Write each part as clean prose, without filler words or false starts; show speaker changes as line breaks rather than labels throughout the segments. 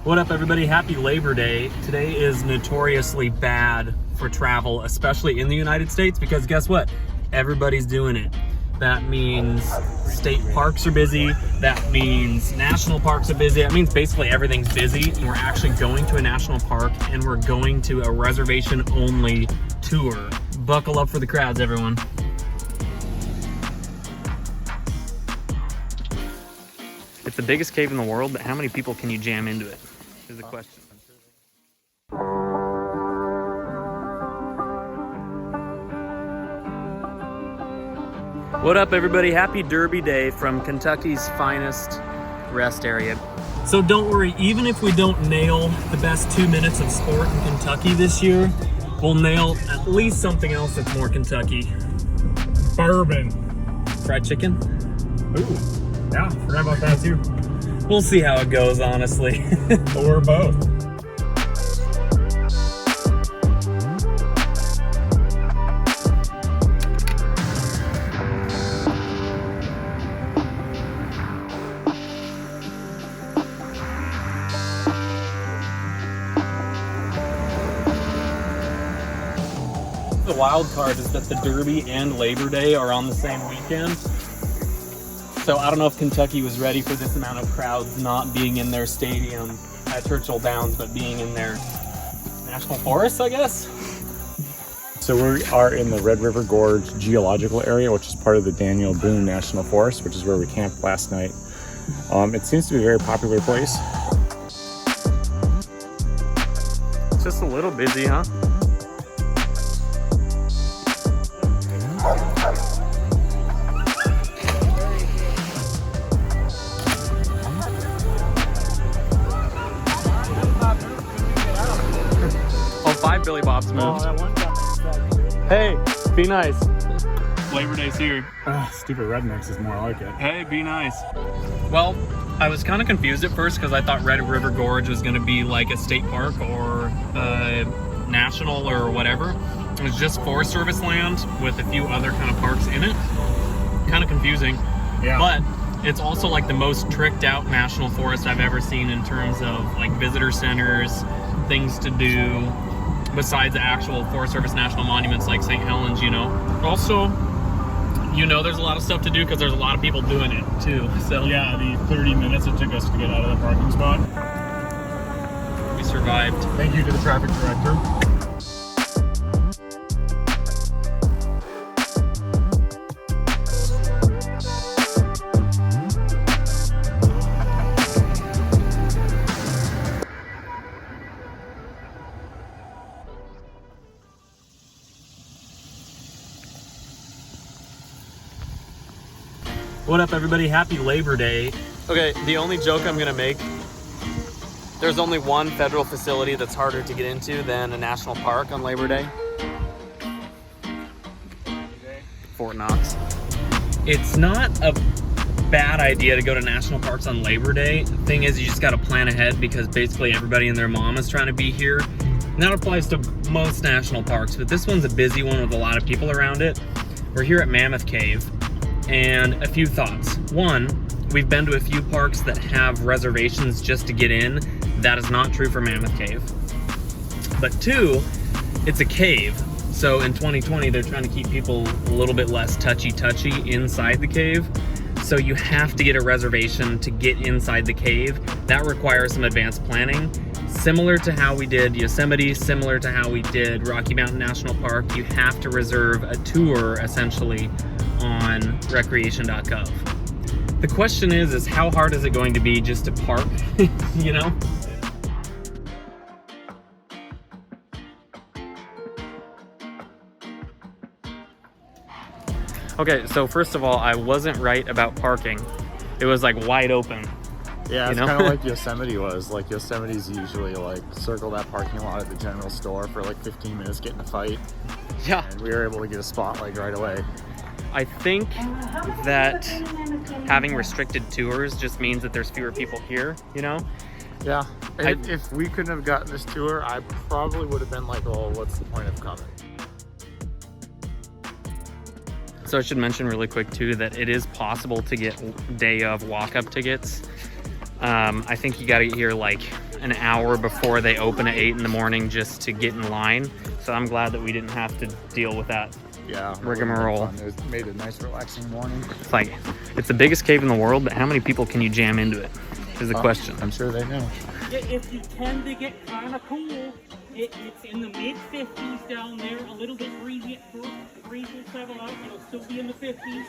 What up, everybody? Happy Labor Day. Today is notoriously bad for travel, especially in the United States, because guess what? Everybody's doing it. That means state parks are busy. That means national parks are busy. That means basically everything's busy. And we're actually going to a national park and we're going to a reservation-only tour. Buckle up for the crowds, everyone. It's the biggest cave in the world, but how many people can you jam into it? Is the question. What up, everybody? Happy Derby Day from Kentucky's finest rest area. So don't worry, even if we don't nail the best 2 minutes of sport in Kentucky this year, we'll nail at least something else that's more Kentucky.
Bourbon.
Fried chicken?
Ooh, yeah, forgot about that too.
We'll see how it goes, honestly.
Or both.
The wild card is that the Derby and Labor Day are on the same weekend. So I don't know if Kentucky was ready for this amount of crowds not being in their stadium at Churchill Downs, but being in their national forest, I guess.
So we are in the River Gorge Geological area, which is part of the Boone National Forest, which is where we camped last night. It seems to be a very popular place.
It's just a little busy, huh? Billy Bob's moved. Hey, be nice. Labor Day's here.
Stupid rednecks is more like it.
Hey, be nice. Well, I was kind of confused at first because I thought River Gorge was going to be like a state park or national or whatever. It was just Forest Service land with a few other kind of parks in it. Kind of confusing.
Yeah.
But it's also like the most tricked out national forest I've ever seen in terms of like visitor centers, things to do, besides the actual Forest Service national monuments like St. Helens, you know. Also, you know, there's a lot of stuff to do because there's a lot of people doing it too. So
yeah, the 30 minutes it took us to get out of the parking spot.
We survived.
Thank you to the traffic director.
What up, everybody? Happy Labor Day. Okay, the only joke I'm gonna make, there's only one federal facility that's harder to get into than a national park on Labor Day. Fort Knox. It's not a bad idea to go to national parks on Labor Day. The thing is, you just gotta plan ahead because basically everybody and their mom is trying to be here. And that applies to most national parks, but this one's a busy one with a lot of people around it. We're here at Mammoth Cave. And a few thoughts. One, we've been to a few parks that have reservations just to get in. That is not true for Mammoth Cave. But two, it's a cave. So in 2020, they're trying to keep people a little bit less touchy-touchy inside the cave. So you have to get a reservation to get inside the cave. That requires some advanced planning. Similar to how we did Yosemite, similar to how we did Rocky Mountain National Park, you have to reserve a tour, essentially, on recreation.gov. The question is how hard is it going to be just to park, you know? Okay, so first of all, I wasn't right about parking. It was like wide open.
Yeah, it's
you know?
kind of like Yosemite was. Like Yosemite's usually like circle that parking lot at the general store for like 15 minutes, get in a fight.
Yeah.
And we were able to get a spot like right away.
I think that having restricted tours just means that there's fewer people here, you know?
Yeah. If we couldn't have gotten this tour, I probably would have been like, oh, what's the point of coming?
So I should mention really quick too that it is possible to get day of walk-up tickets. I think you gotta get here like an hour before they open at 8 in the morning just to get in line. So I'm glad that we didn't have to deal with that.
Yeah,
rigmarole.
It made a nice relaxing morning.
It's like, it's the biggest cave in the world, but how many people can you jam into it is the question.
I'm sure they know.
If you tend to get kind of cool, it's in the mid-50s down there, a little bit breezy at first. The breeze will settle out, it'll still be in the 50s.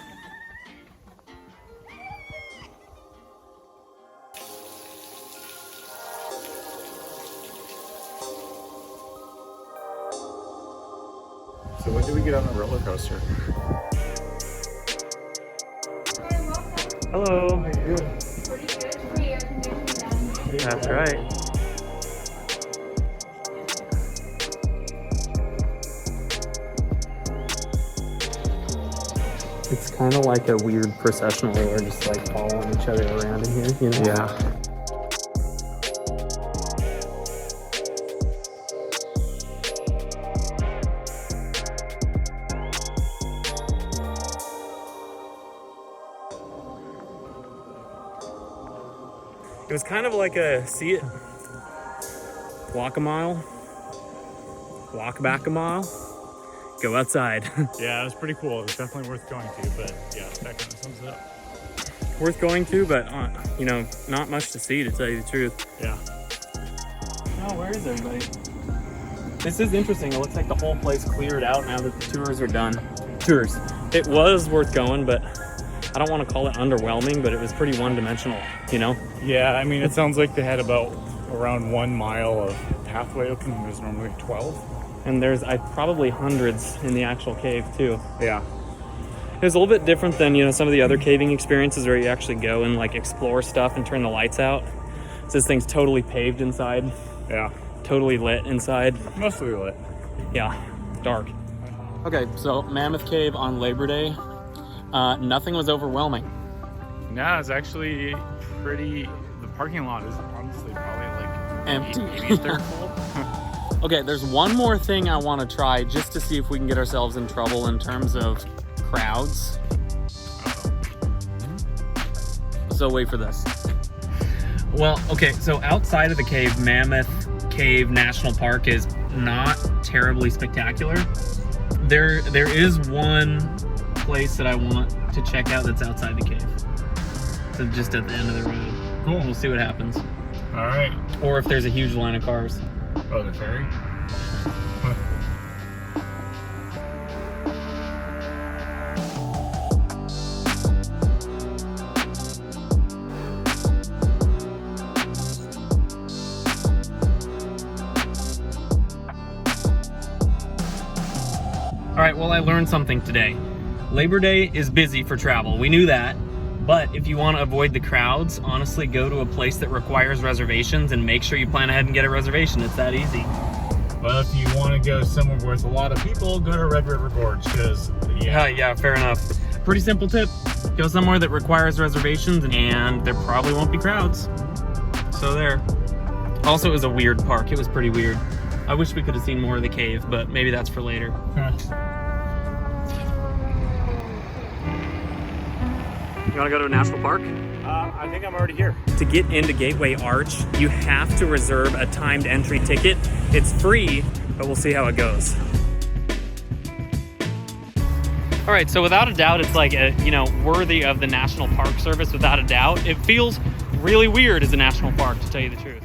So what did we get on the roller coaster?
Hello.
How you doing?
Pretty good. Free air conditioning.
That's right. It's kind of like a weird processional where we're just like following each other around in here, you know?
Yeah.
It was kind of like a, see it, walk a mile, walk back a mile, go outside.
Yeah, it was pretty cool. It was definitely worth going to, but yeah, that kind of sums it up.
Worth going to, but you know, not much to see, to tell you the truth.
Yeah.
Oh, where is everybody? This is interesting. It looks like the whole place cleared out now that the tours are done. Tours. It was worth going, but I don't want to call it underwhelming, but it was pretty one-dimensional, you know?
Yeah, I mean, it sounds like they had about around 1 mile of pathway open. There's normally 12.
And there's probably hundreds in the actual cave too.
Yeah.
It was a little bit different than, you know, some of the other caving experiences where you actually go and like explore stuff and turn the lights out. So this thing's totally paved inside,
Yeah.
totally lit inside.
Mostly lit.
Yeah, dark. Okay, so Mammoth Cave on Labor Day. Nothing was overwhelming.
No, it's actually pretty. The parking lot is honestly probably like
Empty.
maybe a third full.
Okay, there's one more thing I want to try just to see if we can get ourselves in trouble in terms of crowds. So wait for this. Well, okay, so outside of the cave, Mammoth Cave National Park is not terribly spectacular. There is one place that I want to check out that's outside the cave. So just at the end of the road. Cool. We'll see what happens.
All right.
Or if there's a huge line of cars.
Oh, the ferry?
All right, well, I learned something today. Labor Day is busy for travel. We knew that. But if you want to avoid the crowds, honestly, go to a place that requires reservations and make sure you plan ahead and get a reservation. It's that easy.
Well, if you want to go somewhere where there's a lot of people, go to Red River Gorge, because
Yeah, fair enough. Pretty simple tip. Go somewhere that requires reservations and there probably won't be crowds. So there. Also, it was a weird park. It was pretty weird. I wish we could have seen more of the cave, but maybe that's for later. You want to go to a national park?
I think I'm already here.
To get into Gateway Arch, you have to reserve a timed entry ticket. It's free, but we'll see how it goes. All right, so without a doubt, it's like, worthy of the National Park Service, without a doubt. It feels really weird as a national park, to tell you the truth.